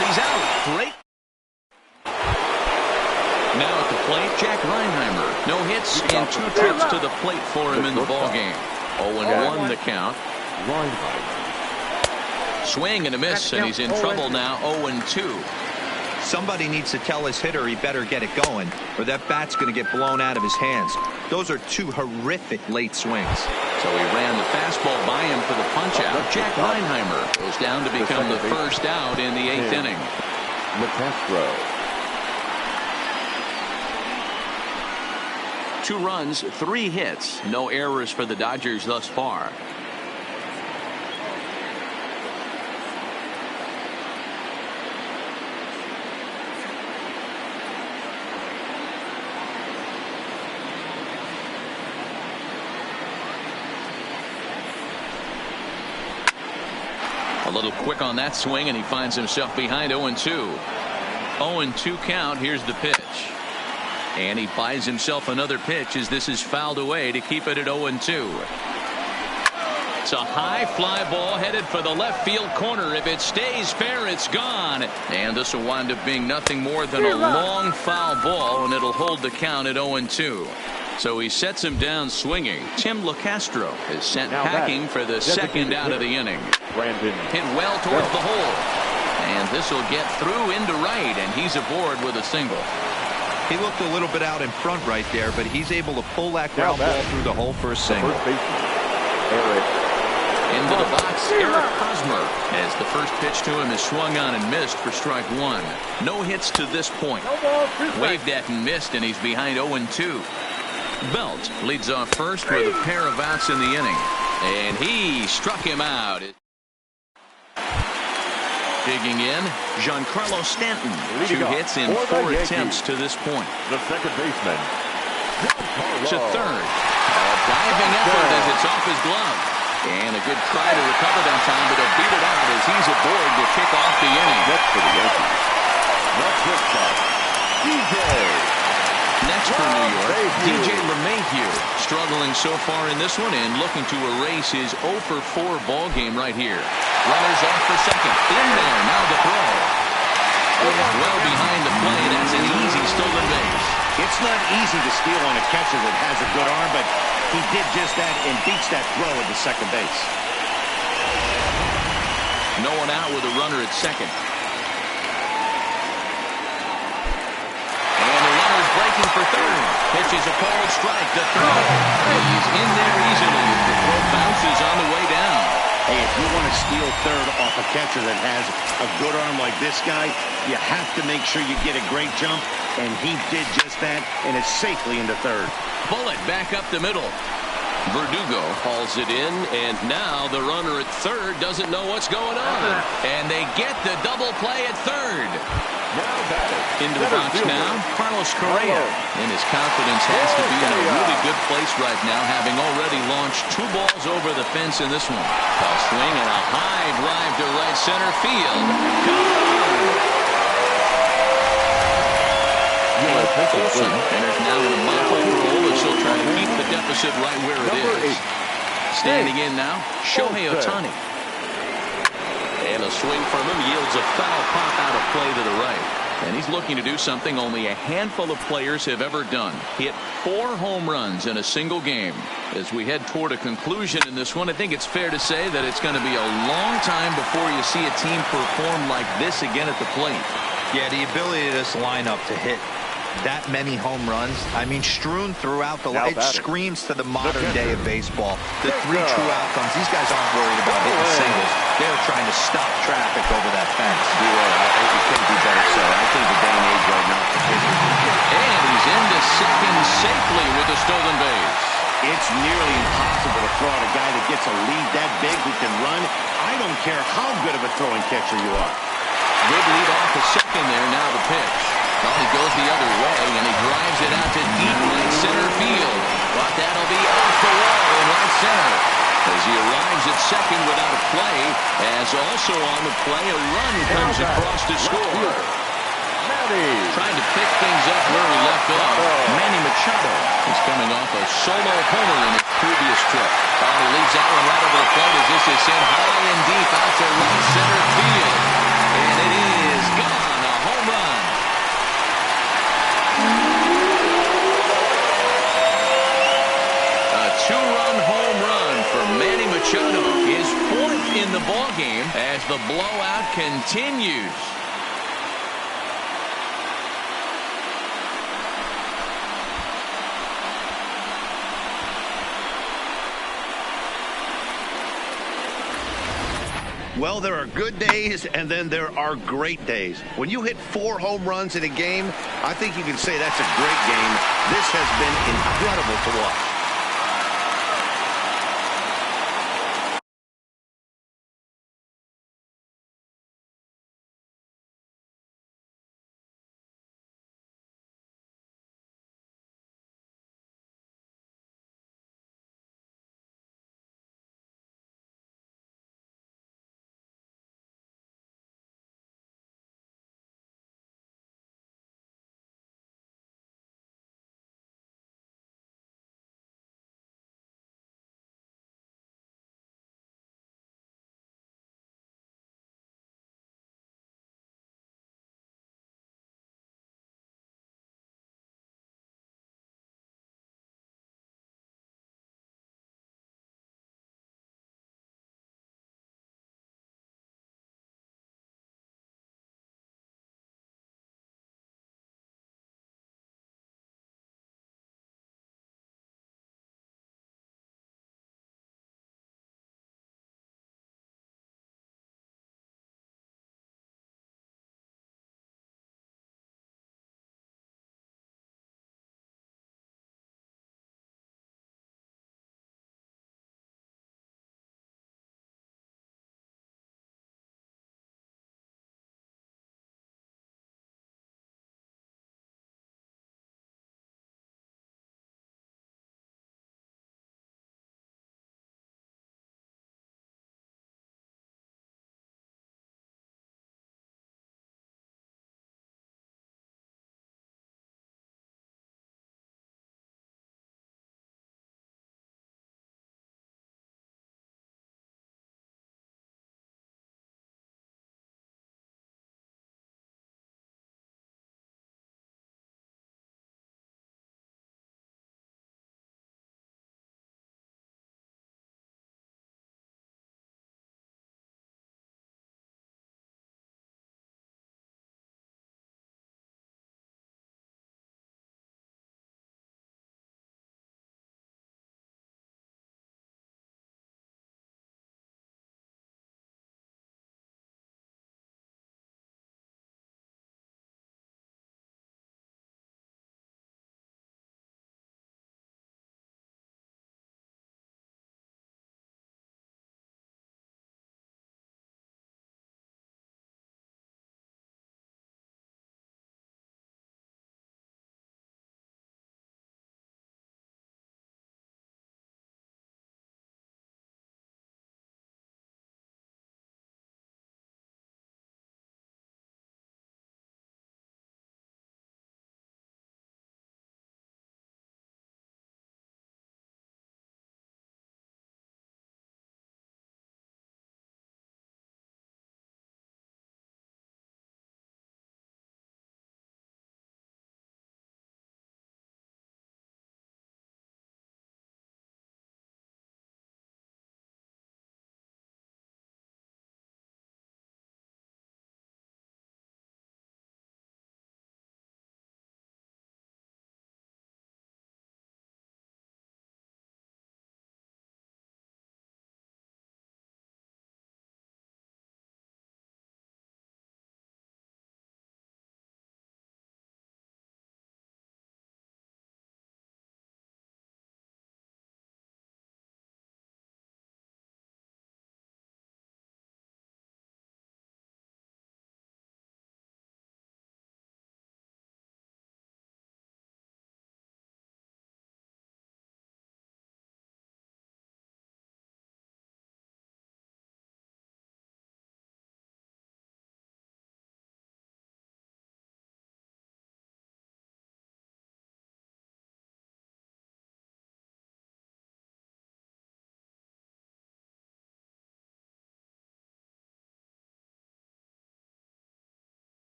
but he's out. Great. Now at the plate, Jack Reinheimer. No hits and 2 trips to the plate for him in the ballgame. 0-1 the count. Swing and a miss, and he's in trouble now. 0-2. Somebody needs to tell his hitter he better get it going, or that bat's going to get blown out of his hands. Those are 2 horrific late swings. So he ran the fastball by him for the punch-out. Jack Reinheimer goes down to become the first out in the 8th inning. McCastro. 2 runs, 3 hits. No errors for the Dodgers thus far. A little quick on that swing, and he finds himself behind 0-2. 0-2 count. Here's the pitch. And he buys himself another pitch as this is fouled away to keep it at 0-2. It's a high fly ball headed for the left field corner. If it stays fair, it's gone. And this will wind up being nothing more than a long foul ball, and it'll hold the count at 0-2. So he sets him down swinging. Tim LaCastro is sent packing for the second out of the inning. Hit well towards the hole. And this will get through into right, and he's aboard with a single. He looked a little bit out in front right there, but he's able to pull that ground ball through the hole for a single. Into the box, Eric Hosmer, as the first pitch to him is swung on and missed for strike 1. No hits to this point. Waved at and missed, and he's behind 0-2. Belt leads off first with a pair of outs in the inning, and he struck him out. Digging in, Giancarlo Stanton. 2 hits in 4 attempts to this point. The second baseman. To third. A diving effort as it's off his glove. And a good try to recover that time, but he'll beat it out as he's aboard to kick off the inning. Next for the Yankees. The shortstop, DJ. Next for New York, DJ LeMahieu, struggling so far in this one and looking to erase his 0-for-4 ball game right here. Runners off for second. In there, now the throw. Well behind the play, that's an easy stolen base. It's not easy to steal on a catcher that has a good arm, but he did just that and beats that throw at the second base. No one out with a runner at second. Breaking for third. Pitch is a called strike. The throw. He's in there easily. The throw bounces on the way down. Hey, if you want to steal third off a catcher that has a good arm like this guy, you have to make sure you get a great jump, and he did just that, and is safely into third. Bullet back up the middle. Verdugo hauls it in, and now the runner at third doesn't know what's going on. And they get the double play at third. Into the box now, Carlos Correa. And his confidence has to be in a really good place right now, having already launched 2 balls over the fence in this one. A swing and a high drive to right center field. Olsen enters now in a monthly role as he'll try to keep the deficit right where it is. Standing in now, Shohei Ohtani. And a swing from him yields a foul pop out of play to the right. And he's looking to do something only a handful of players have ever done. Hit 4 home runs in a single game. As we head toward a conclusion in this one, I think it's fair to say that it's going to be a long time before you see a team perform like this again at the plate. Yeah, the ability of this lineup to hit that many home runs, I mean, strewn throughout the line. It screams to the modern day of baseball. The 3 true outcomes. These guys aren't worried about hitting singles. They're trying to stop traffic over that fence. I think it couldn't be better said. I think the day and age right now. And he's into second safely with the stolen base. It's nearly impossible to throw out a guy that gets a lead that big who can run. I don't care how good of a throwing catcher you are. Good lead off the second there. Now the pitch. Well, he goes the other way, and he drives it out to deep right center field. But that'll be off the wall in right center. As he arrives at second without a play, as also on the play, a run comes across to score. Trying to pick things up where he left off. Manny Machado is coming off a solo homer in his previous trip. He leaves that one right over the plate as this is sent high and deep out to right center field. And it is two-run home run for Manny Machado, his fourth in the ballgame as the blowout continues. Well, there are good days, and then there are great days. When you hit 4 home runs in a game, I think you can say that's a great game. This has been incredible to watch.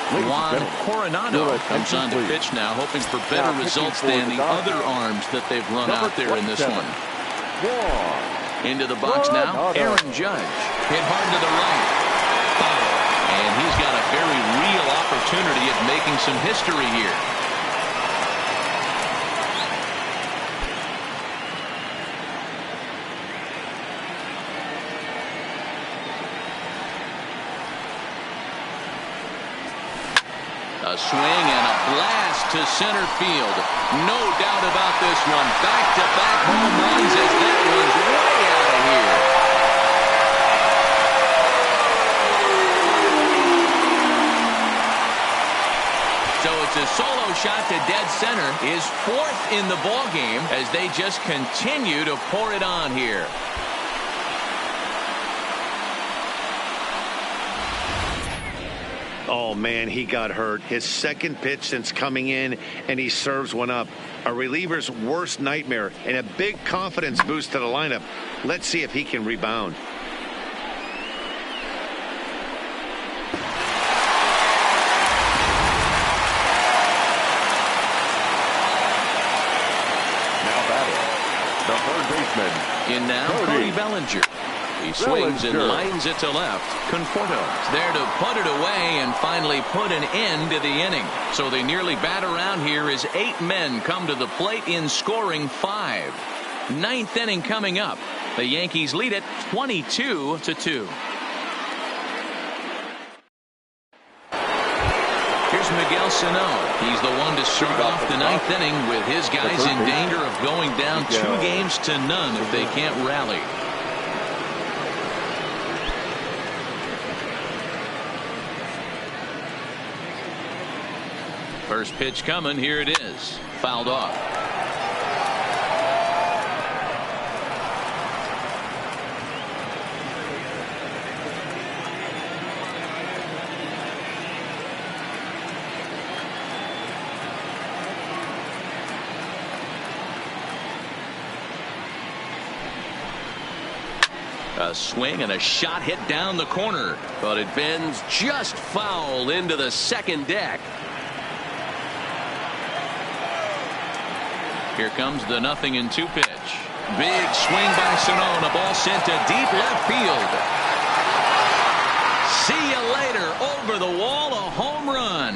Juan Coronado comes on to pitch now, hoping for better results than the other arms that they've run out there in this one. Into the box now, Aaron Judge. Hit hard to the right. Foul. And he's got a very real opportunity at making some history here. A swing and a blast to center field. No doubt about this one. Back-to-back home runs as that one's way out of here. So it's a solo shot to dead center. His fourth in the ballgame as they just continue to pour it on here. Oh, man, he got hurt. His second pitch since coming in, and he serves one up. A reliever's worst nightmare and a big confidence boost to the lineup. Let's see if he can rebound. Now batting, the third baseman. In now, Cody Bellinger. He swings and lines it to left. Conforto's there to put it away and finally put an end to the inning. So they nearly bat around here as 8 men come to the plate in scoring 5. Ninth inning coming up. The Yankees lead it 22-2. Here's Miguel Sano. He's the one to start off the ninth inning with his guys in danger of going down 2 games to none if they can't rally. First pitch coming. Here it is. Fouled off. A swing and a shot hit down the corner, but it bends just foul into the second deck. Here comes the 0-2 pitch. Big swing by Sano, and a ball sent to deep left field. See you later. Over the wall, a home run.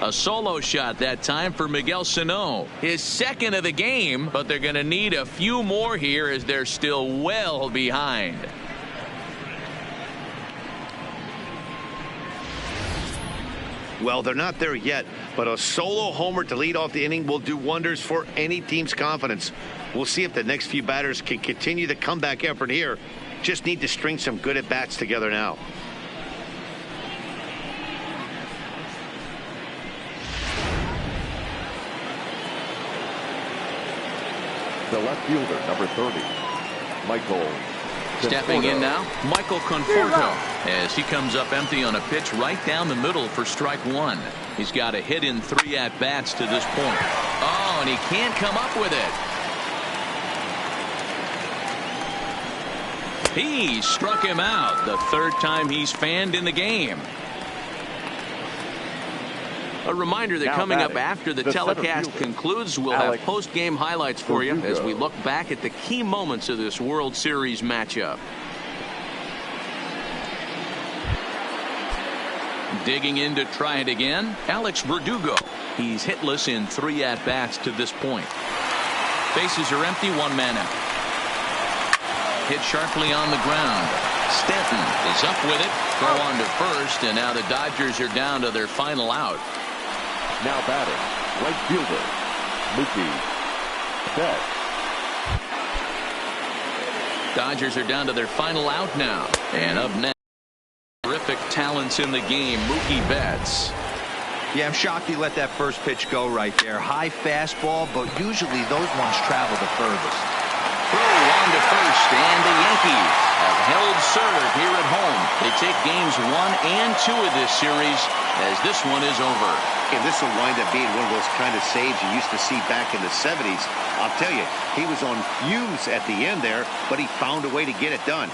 A solo shot that time for Miguel Sano. His second of the game, but they're going to need a few more here as they're still well behind. Well, they're not there yet, but a solo homer to lead off the inning will do wonders for any team's confidence. We'll see if the next few batters can continue the comeback effort here. Just need to string some good at-bats together now. The left fielder, number 30, Michael. Stepping in now, Michael Conforto, as he comes up empty on a pitch right down the middle for strike 1. He's got a hit in 3 at-bats to this point. Oh, and he can't come up with it. He struck him out, the 3rd time he's fanned in the game. A reminder that coming up after the telecast concludes, we'll have post-game highlights for you as we look back at the key moments of this World Series matchup. Digging in to try it again, Alex Verdugo. He's hitless in 3 at-bats to this point. Bases are empty, 1 man out. Hit sharply on the ground. Stanton is up with it. Throw on to first, and now the Dodgers are down to their final out. Now batting, right fielder, Mookie Betts. Dodgers are down to their final out now. And up next, terrific talents in the game, Mookie Betts. Yeah, I'm shocked he let that first pitch go right there. High fastball, but usually those ones travel the furthest. Throw on to first, and the Yankees have held serve here at home. They take games 1 and 2 of this series as this one is over. And this will wind up being one of those kind of saves you used to see back in the 70s. I'll tell you, he was on fumes at the end there, but he found a way to get it done.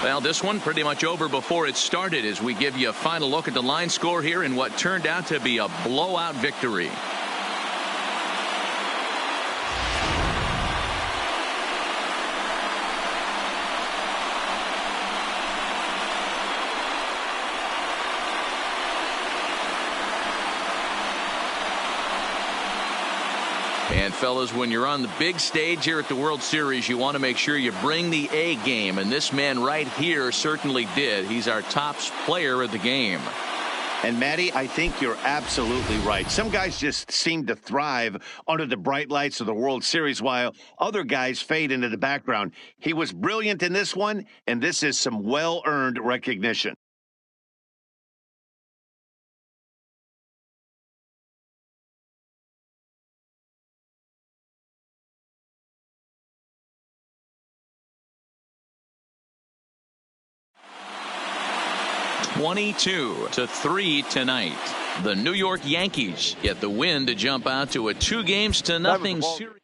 Well, this one pretty much over before it started as we give you a final look at the line score here in what turned out to be a blowout victory. And fellas, when you're on the big stage here at the World Series, you want to make sure you bring the A game, and this man right here certainly did. He's our top player of the game. And Matty, I think you're absolutely right. Some guys just seem to thrive under the bright lights of the World Series while other guys fade into the background. He was brilliant in this one, and this is some well-earned recognition. (22-3) tonight. The New York Yankees get the win to jump out to a 2-0 series.